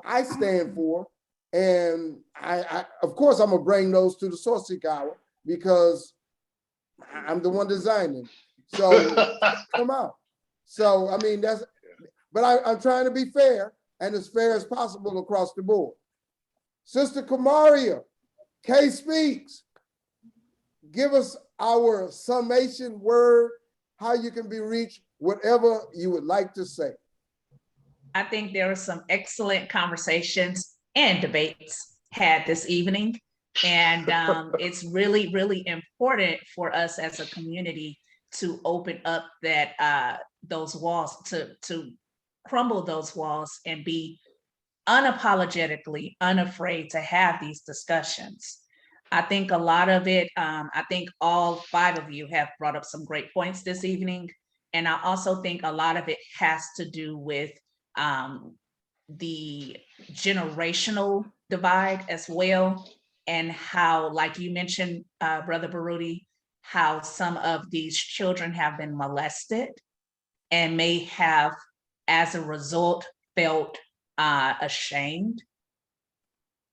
I stand for. And I of course, I'm gonna bring those to the Sourceseeker Hour because I'm the one designing. So come out. So I mean, but I'm trying to be fair and as fair as possible across the board. Sister Kamaria, Speaks, give us our summation word, how you can be reached, whatever you would like to say. I think there were some excellent conversations and debates had this evening. And it's really, really important for us as a community to open up those walls, to crumble those walls and be unapologetically unafraid to have these discussions. I think a lot of it, I think all five of you have brought up some great points this evening. And I also think a lot of it has to do with the generational divide as well. And how, like you mentioned, Brother Baruti, how some of these children have been molested and may have, as a result, felt ashamed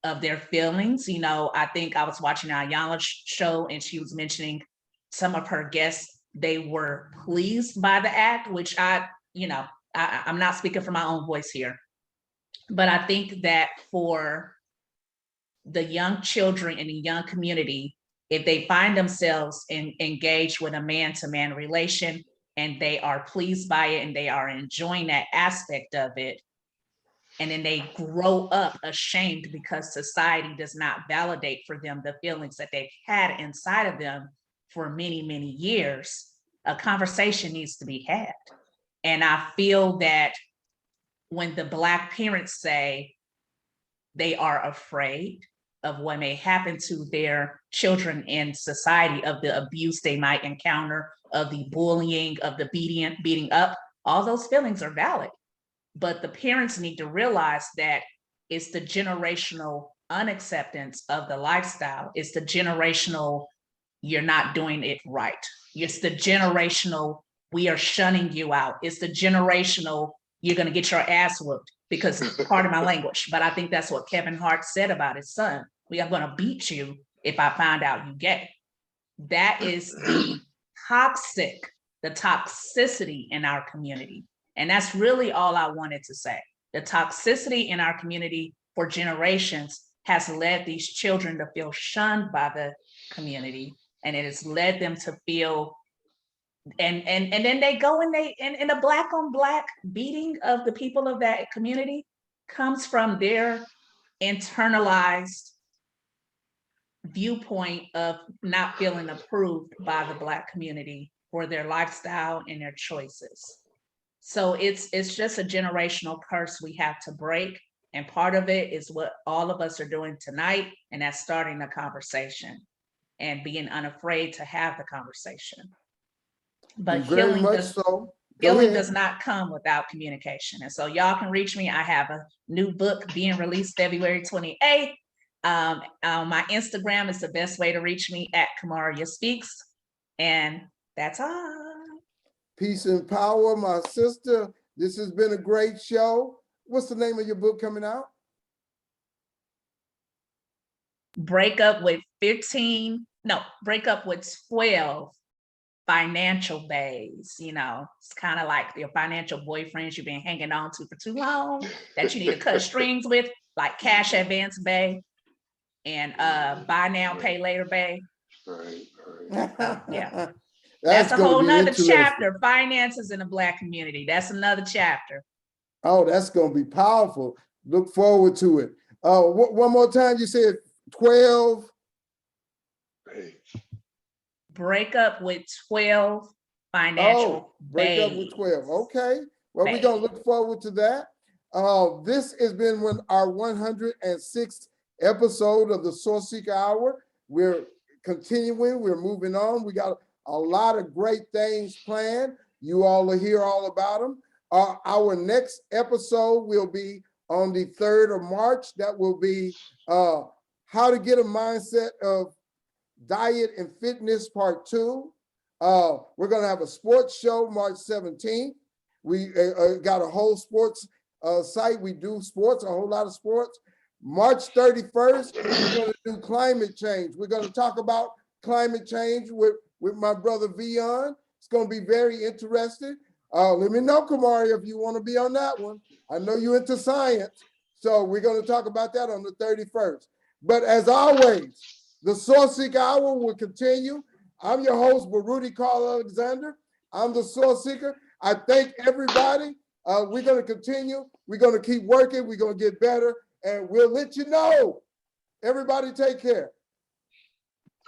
of their feelings. I think I was watching Ayala's show and she was mentioning some of her guests, they were pleased by the act, which I'm not speaking for my own voice here, but I think that for the young children in the young community, if they find themselves engaged with a man-to-man relation and they are pleased by it and they are enjoying that aspect of it, And then they grow up ashamed because society does not validate for them the feelings that they've had inside of them for many, many years. A conversation needs to be had. And I feel that when the Black parents say they are afraid of what may happen to their children in society, of the abuse they might encounter, of the bullying, of the beating up, all those feelings are valid. But the parents need to realize that it's the generational unacceptance of the lifestyle. It's the generational, you're not doing it right. It's the generational, we are shunning you out. It's the generational, you're going to get your ass whooped, because part of my language. But I think that's what Kevin Hart said about his son. We are going to beat you if I find out you gay. That is the toxicity in our community. And that's really all I wanted to say. The toxicity in our community for generations has led these children to feel shunned by the community. And it has led them to feel, and then they go and a Black on Black beating of the people of that community comes from their internalized viewpoint of not feeling approved by the Black community for their lifestyle and their choices. So it's just a generational curse we have to break. And part of it is what all of us are doing tonight, and that's starting the conversation and being unafraid to have the conversation. But healing does not come without communication. And so y'all can reach me. I have a new book being released February 28th. My Instagram is the best way to reach me, at Kamaria Speaks. And that's all. Peace and power, my sister. This has been a great show. What's the name of your book coming out? Break up with 12 financial bays. You know, it's kind of like your financial boyfriends you've been hanging on to for too long that you need to cut strings with, like cash advance bay and buy now, pay later bay. Right. Yeah. That's a whole nother chapter. Finances in the Black community. That's another chapter. Oh, that's going to be powerful. Look forward to it. One more time, you said 12. Break up with 12 financial break up with 12. Okay. Well, we're going to look forward to that. This has been our 106th episode of the Sourceseeker Hour. We're continuing. We're moving on. We got a lot of great things planned. You all will hear all about them. Our next episode will be on the 3rd of March. That will be how to get a mindset of diet and fitness part 2. We're going to have a sports show March 17th. We got a whole sports site. We do sports, a whole lot of sports. March 31st, we're going to do climate change. We're going to talk about climate change with my brother Veon. It's going to be very interesting. Let me know, Kamaria, if you want to be on that one. I know you're into science. So we're going to talk about that on the 31st. But as always, the Sourceseeker Hour will continue. I'm your host, Baruti Carl Alexander. I'm the Sourceseeker. I thank everybody. We're going to continue. We're going to keep working. We're going to get better. And we'll let you know. Everybody take care.